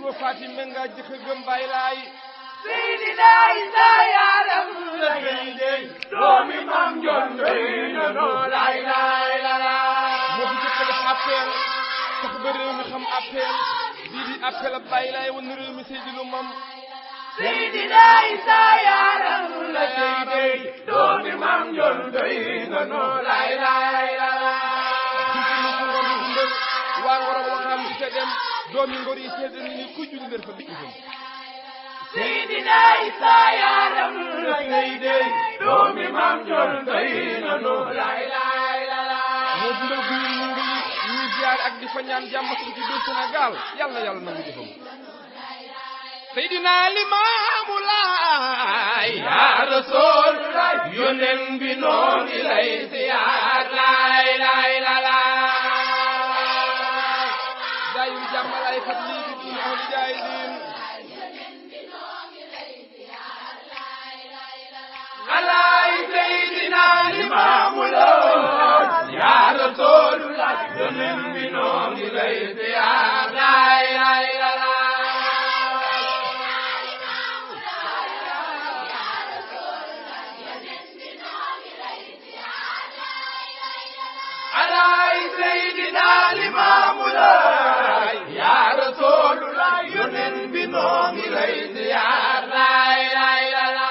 Kumba Fatim nga jëkk gëm Baay Laay Seydina Isa yaaram la ngay doomi Maam Njoon doy na noo laay laay la la moo fi jëkk def appel tax ba réew mi xam appel bii di appel ab Baay Laay wan réew mi Seydina Mam Seydina Isa yaaram la ngay doomi Maam Njoon doy na noo laay laay la la waa Ngor Wakaam di ca dem doomi Ngor yi seede ni ku julli leen fa dikk Seydina Isa yaaram la ngay doomi Maam Njoon doy na noo laay laay la la moo dundal bu ñuy ziar ak di fa ñaan jàmm ci biir Sénégal yàlla yàlla nangu jëfam Seydina Limaamu Laay yaa Rasuul yónneen bi noo ngi lay ziar laay laay la la daayul jàmmalaay fat lii di dun ahli jaay diin alaay Seydina Limaamu Laay yaa Rasuul yónneen bi noo ngi lay ziar laay laay la la alaay Seydina Limaamu Laay yaa Rasuulullaah yónneen bi noo ngi lay ziyaar laay laay la la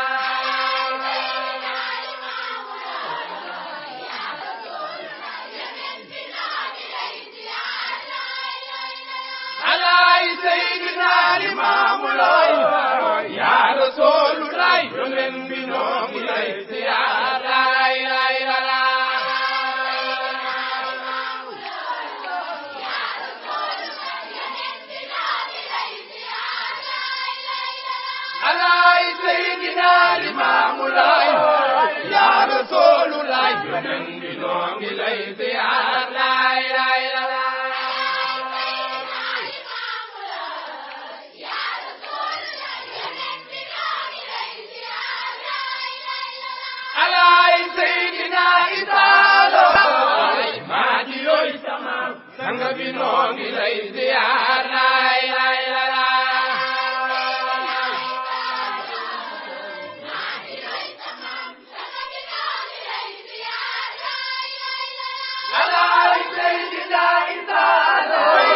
alaay Seydina Limaamu Laay yaa Rasuulullaah yónneen bi noo ngi lay ziyaar laay laay la la alaay Seydina Limaamu Laay yaa Rasuulullaah yónneen bi noo ngi lay ziyaar laay laay la la alaay Seydina Isa Laay maa di yooy sama sang bi noo ngi lay ziyaar laay laay la la alaay Seydina Isa Laay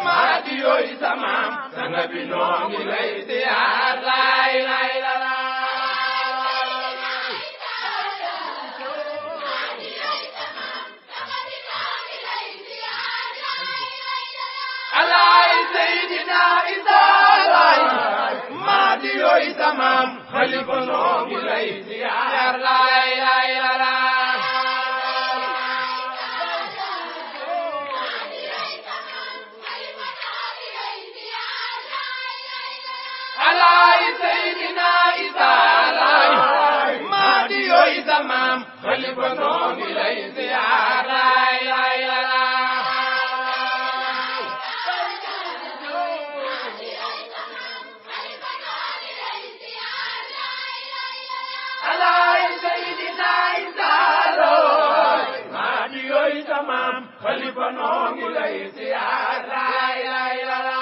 maa di yooy sama sang bi noo ngi lay ziyaar laay laay la la alaay Seydina Isa Laay maa di yooy sama xalifa noo ngi lay ziyaar laay laay la la alaay Seydina Isa Laay maa di yooy sama xalifa noo ngi lay ziyaar laay laay la la alaay Seydina Isa Laay maa di yooy sama xalifa noo ngi lay ziyaar laay laay la la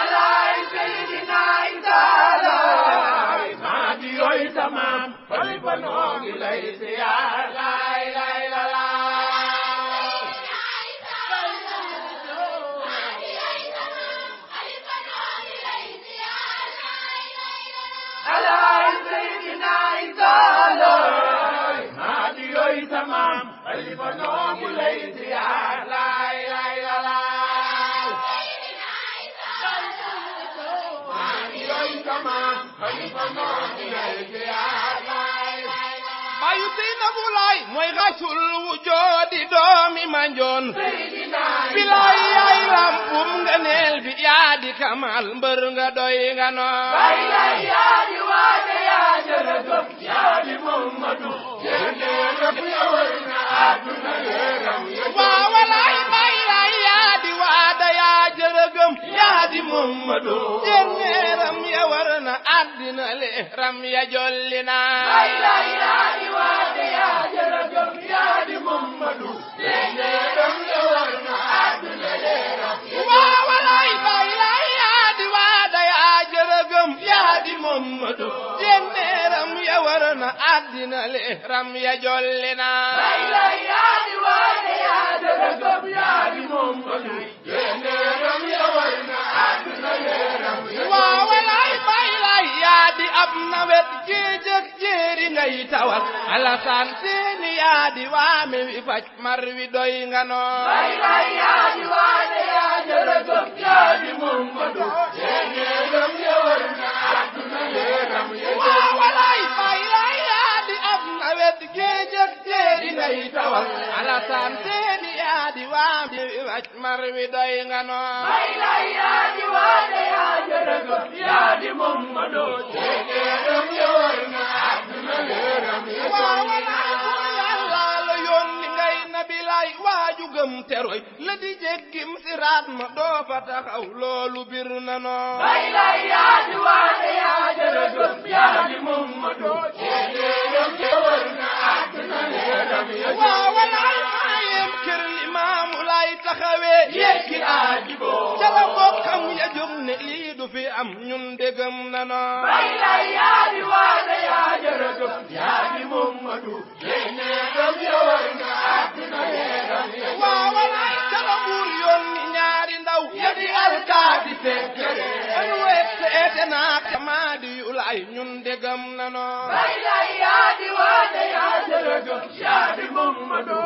alaay Seydina Isa Laay maa di yooy sama xalifa noo ngi lay ziyaar laay laay la la alaay Seydina Isa Laay maa di yooy sama xalifa noo ngi lay ziyaar laay laay la la maa di yooy sama xalifa noo ngi lay ziyaar laay baayu Seynabu Laay mooy rasul wujoodi doomi Manjoon bilaay yaay rampum nga neel bi yaa di kamal mbër nga doy nga noo Baay Laay yaa di waate yaa jërëjëf yaa di Mamadu jërëjëf yaa war na àdduna yërëm waaw walaay Baay Laay yaa di waada yaa jërëgëm yaa di Mamadu jërëjëf yaa war na àdduna leeram ya jolli na Baay Laay yaa di waate àddina leeram ya jolli na lay yaa di waane yaa jërëjëf yaa di Muhammadu leeram ya war na àddina leeram ya waaw walaay bay lay yaa di ab nawet géej ak jéeri ngay tawal Alasaan Seeni yaa di waame wi faj mar wi doy nga noo lay yaa di waane yaa jërëjëf yaa di Muhammadu leeram ya war na àddina leeram ya waaw walaay bay lay yaa di ab nawet géej ak jéeri ngay tawal Alasaan Seeni yaa di waame wi faj mar wi doy nga noo lay yaa di waane yaa jërëjëf yaa di Muhammadu leeram ya war na àddina leeram ya waaw walaay Yàlla la yónni ngay nabi lay waaju gëm teroy la di jéggim siraat ma doo fa taxaw loolu bir na noo lay yaa di waane yaa jërëjëf yaa di Muhammadu leeram ya war na àddina leeram ya waaw walaay maayem kër Limaamu lay taxawee yekki aajibo jala bokkam ya jóg ne lii du fi am ñun dégam na noo lay yaa di waane yaa jërëjëf yaa di Muhammadu leeram ya war na àddina leeram ya waaw walaay kala buur yónni ñaari ndaw ya di alkaati sekkere anu wet seete naa kamaadi yu lay ñun dégam na noo lay yaa di waane yaa jërëjëf yaa di Muhammadu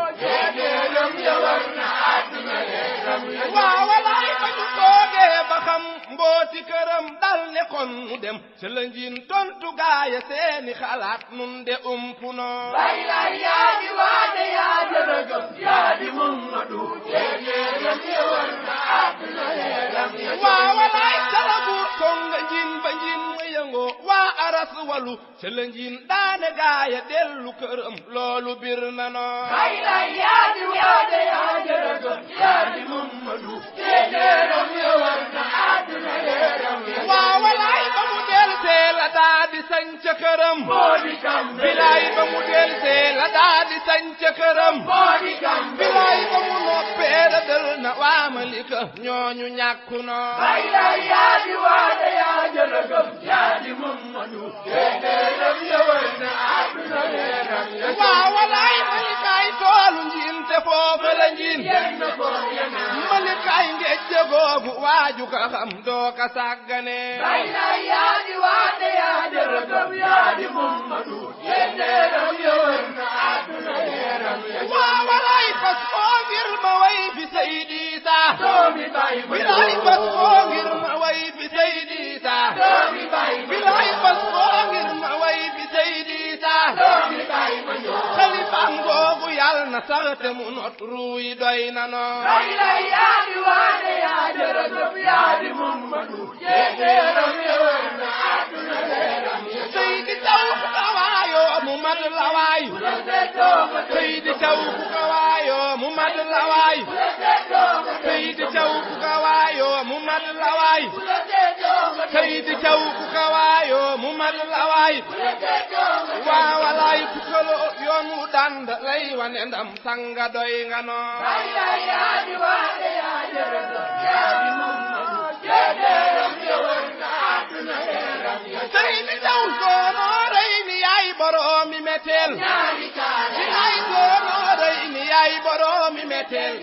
leeram ya war na àddina leeram ya waaw walaay ba ñu toogee ba xam mbooti këram dal ne kon mu dem ca la njiin tontu gaaya seeni xalaat nun de umpu noo lay yaa di waane yaa jërëjëf yaa di Muhammadu leeram ya war na àddina leeram ya waaw walaay kala buur konga njiin ba njiin ma yëngoo waa aras walu ca la njiin daane gaaya dellu këram loolu bir na noo lay yaa di waane yaa jërëjëf yaa di Muhammadu leeram ya war na àddina leeram ya waaw walaay ba mu del see la daa di sañ ca këram moo di kambe bilaay ba mu del see la daa di sañ ca këram moo di kambe bilaay ba mu noppee la dël na waa Malika ñooñu ñàkku noo lay yaa di waane yaa jërëjëf yaa di Muhammadu leeram ya war na àddina leeram ya waaw walaay Malikaay toolu njiin te foofa la njiin yenn ko yana Malikaay ngejje googu waaju ka xam doo ka sàggane lay yaa di waane yaa jërëjëf yaa di Muhammadu leeram ya war na àddina leeram ya waaw walaay fas koo ngir ma way fi Seydi Isaa doomi bay bilaay fas koo ngir ma way fi Seydi Isaa doomi bay bilaay fas koo ngir ma way fi Seydi Isaa doomi bay ma xalifa ngoogu yàlla na sax te mu not ruuy doy na noo lay yaa di waane yaa jërëjëf yaa di Muhammadu leeram ya war na àddina leeram ya Seydi Taw ku ka waayoo mu mat la waay Seydi Taw ku ka waayoo mu mat la waay Seydi Taw ku ka waayoo mu mat la waay Seydi Taw ku ka waayoo mu mat la waay waa walaay ku kalo yoon wu dand lay wane ndam sanga doy nga noo lay yaa di waane yaa jërëjëf yaa di Muhammadu leeram ya war na àddina leeram ya Seydi Taw soonoo rey ni yaay boroomi meteel ñaari kaane yaay soonoo rey ni yaay boroomi meteel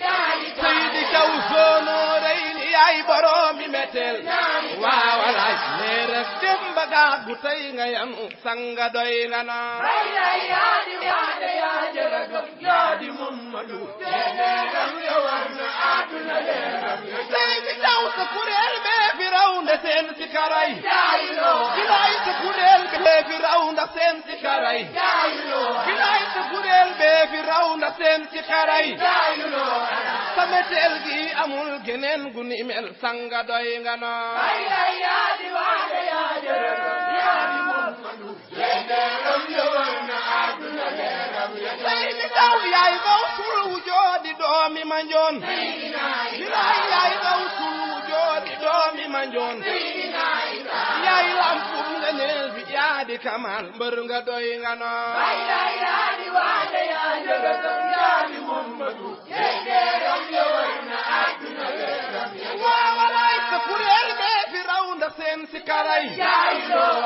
Seydi Taw soonoo rey ni yaay boroomi meteel waa walaay leeral dem ba gàggu tey nga yanu sanga doy nga noo lay yaa di waane yaa jërëjëf yaa di Muhammadu leeram ya war na àddina leeram ya Seydi Taw sa kuréel bee fi raw nde seen si karay jaayiloo bilaay sa kuréel bee fi raw ndax seen si karay jaayiloo bilaay sa kuréel bee fi raw ndax seen si karay jaayiloo sa meteel gi amul geneen gu ni mel sanga doy nga noo lay yaa di waane yaa jërëjëf yaa di Muhammadu leeram ya war na àddina leeram ya Seydi Taw yaay baw sul wu joodi doomi ma njoon bilaay yaay baw sul wu joodi doomi ma njoon yaay lampum nga neel bi yaa di kamal mbër nga doy nga noo lay yaa di waane yaa jërëjëf yaa di Muhammadu leeram ya war na àddina leeram ya waa walaay sa kuréel bee fi raw ndax seen si karay yaay loo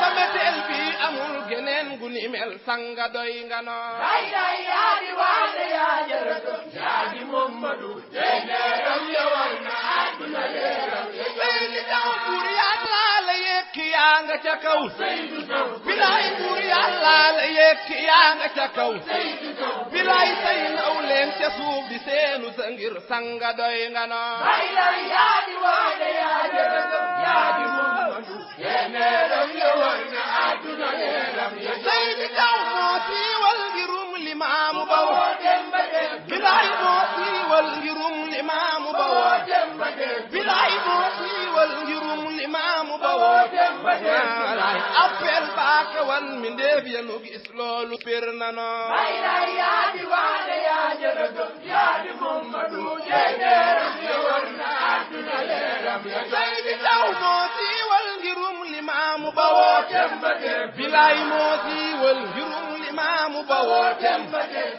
sa meteel bi amul geneen gu ni mel sanga doy nga noo lay lay yaa di waane yaa jërëjëf yaa di Mamadu jeeneeram yowal na àdduna leeram Seydi Jaw buur Yàlla la yekki yaa nga ca kaw Seydou Sow bilaay buur Yàlla la yekki yaa nga ca kaw Seydou Sow bilaay say naw leen ca suuf di seenu sa ngir sanga doy nga noo lay lay yaa di waane yaa jërëjëf yaa di Mamadu jeeneeram yowal na àdduna leeram Seydi Jaw moo siiwal ngirum limaamu ba bawoo woon dem ba dem bilaay moo siiwal ngirum limaamu ba bawoo woon dem ba dem bilaay moo siiwal ngirum limaamu ba bawoo woon dem ba dem waalaay appel baaka wan mi ndéef ya nu gis loolu bir na noo lay lay yaa di waane yaa jërëjëf yaa di Mamadu jeeneeram yowal na àdduna leeram Seydi Jaw moo siiwal ngirum limaamu ba bawoo woon dem ba dem bilaay moo siiwal ngirum limaamu ba woon dem ba dem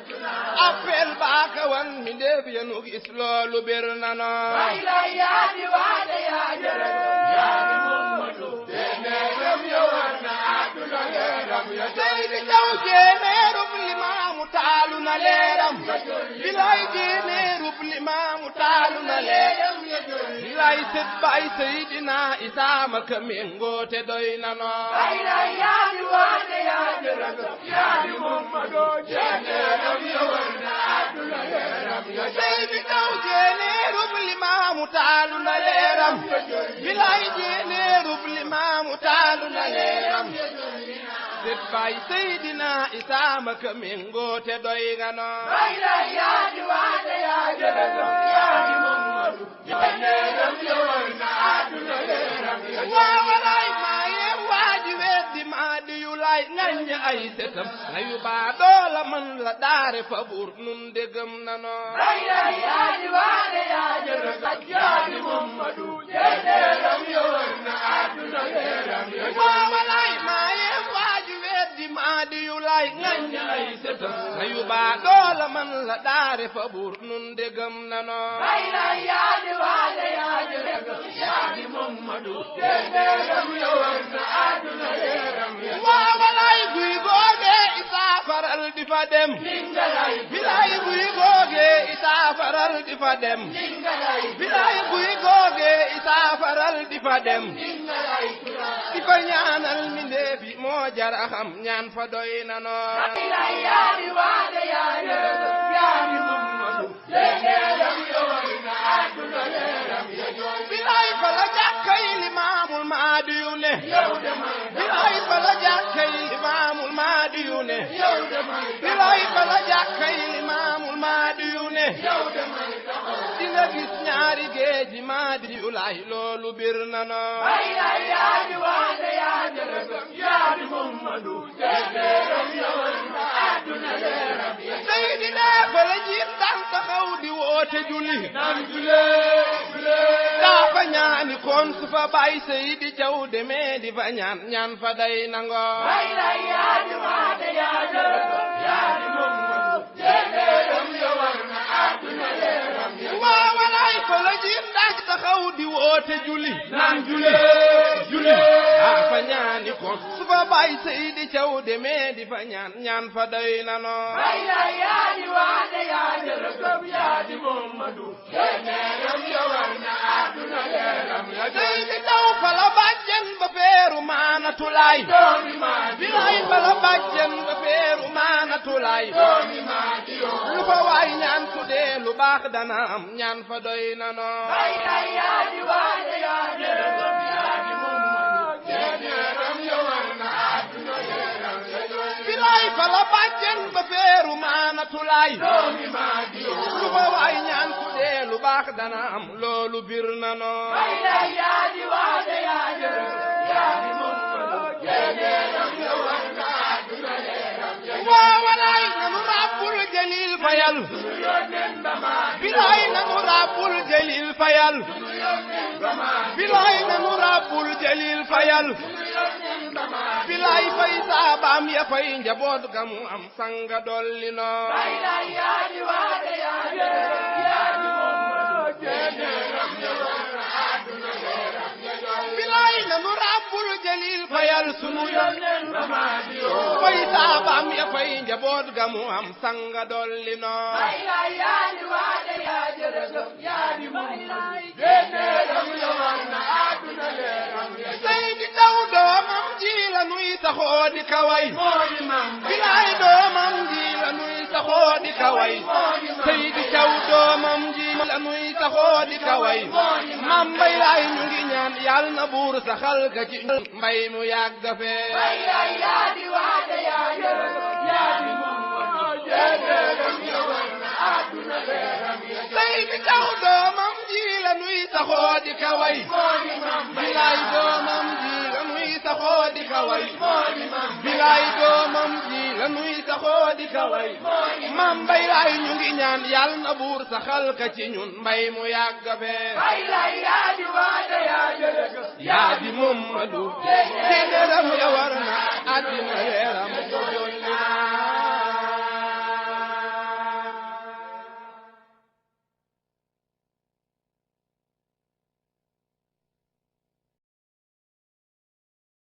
appel baaka wan mi ndéef ya nu gis loolu bir na noo lay lay yaa di waane yaa jërëjëf yaa di Mamadu jeeneeram yowal na àdduna leeram Seydi Jaw jéenéerub limaamu taalu na leeram bilaay jéenéerub limaamu taalu na leeram bilaay sët baay Seydina Isaa ma ka méngoote doy na noo lay lay yaa di waane yaa jërëjëf yaa di Mamadu jeeneeram yowal na àdduna leeram Seydi Jaw jéenéerub limaamu taalu na leeram bilaay jéenéerub limaamu taalu na leeram sët baay Seydina Isaa ma ka méngoote doy nga noo lay lay yaa di waane yaa jërëjëf yaa di Mamadu jeeneeram yowal na àdduna leeram waawalaay maaye waaji weddi maa di yu laay ngañ ay setam ayu baa doola man la daare fa buur nun dégam na noo lay lay yaa di waane yaa jërëjëf yaa di Mamadu jeeneeram yowal na àdduna leeram waawalaay maaye waaji weddi maa di yu laay ngañ ay setam ayu baa doola man la daare fa buur nun dégam na noo lay lay yaa di waane yaa jërëjëf yaa di Mamadu jeeneeram yowal na àdduna leeram waawalaay guy googee Isaa faral di fa dem lingalay bilaay guy googee Isaa faral di fa dem lingalay bilaay guy googee Isaa faral di fa dem lingalay di fa ñaanal mi ndeefi moo jara xam ñaan fa doy na noo lay lay yaa di waane yaa jërëjëf yaa di Mamadu jeeneeram yowal na àdduna leeram bilaay fa la jàkkay limaamul maadi yu ne yow demal bilaay fa la jàkkay limaamul maadi yu ne yow demal bilaay fa la jàkkay limaamul maadi yu ne yow demal dinga gis ñaari géeji maadi yu laay loolu bir na noo lay lay yaa di waane yaa jërëjëf yaa di Mamadu jeeneeram yowal na àdduna leeram Seydi ne fa la jiit daan taxaw di woote julli naan julee daa fa ñaani kon su fa baay Seydi Jaw demee di fa ñaan fa day nangoo lay lay yaa di waane yaa jërëjëf yaa di Mamadu jeeneeram yowal na àdduna leeram waawalaay fa la jiit daan taxaw di woote julli naan julee daa fa ñaani kon su fa baay Seydi Jaw demee di fa ñaan fa day nangoo lay lay yaa di waane yaa jërëjëf yaa di Mamadu jeeneeram yowal na àdduna leeram Seydi Jaw fa la bàjjen ba feeru maanatulaay doomi maa di bilaay fa la bàjjen ba feeru maanatulaay doomi maa di lu fa waay ñaan su dee lu baax dana am ñaan fa doy na noo lay lay yaa di waane yaa jërëjëf yaa di Mamadu jeeneeram yowal na àdduna leeram bilaay fa la bàjjen ba feeru maanatulaay doomi maa di lu fa waay ñaan su dee lu baax dana am loolu bir na noo lay lay yaa di waane yaa jërëjëf yaa di Mamadu jeeneeram yowal na àdduna leeram waawalaay nanu rabbul jalil fayal bilaay nanu rabbul jalil fayal bilaay nanu rabbul jalil fayal bilaay fay saabaam ya fay njaboot ga mu am sanga dolli noo lay lay yaa di waane yaa jërëjëf yaa di Mamadu jeeneeram yowal na àdduna leeram bilaay nanu jalil fayal sunu yonen fay saabaam ya fay njaboot ga mu am sanga dolli noo yaadi waade yaa jërëjëf yaadi moom génneeram yowan na àdduna leeram Seydi Ndaw doomam ji la nuy saxoo di kaway bilaay doomam ji la nuy saxoo di kaway Seydi Ndaw doomam ji la nuy saxoo di kaway Mam Mbay Laay ñu ngi ñaan yàlla na buur saxal ka ci mbay mu yàgg fee yaadi waade yaa jërëjëf yaadi moom génneeram yowan na àdduna leeram Seydi Ndaw doomam ji la nuy saxoo di kaway bilaay doomam ji la nuy saxoo di kaway bilaay doomam ji la nuy saxoo di kaway Mam Mbay Laay ñu ngi ñaan yàlla na buur saxal ka ci ñun mbay mu yàgg fee yaadi waade yaa jërëjëf yaa di Mamadu génneeram ya war na àddina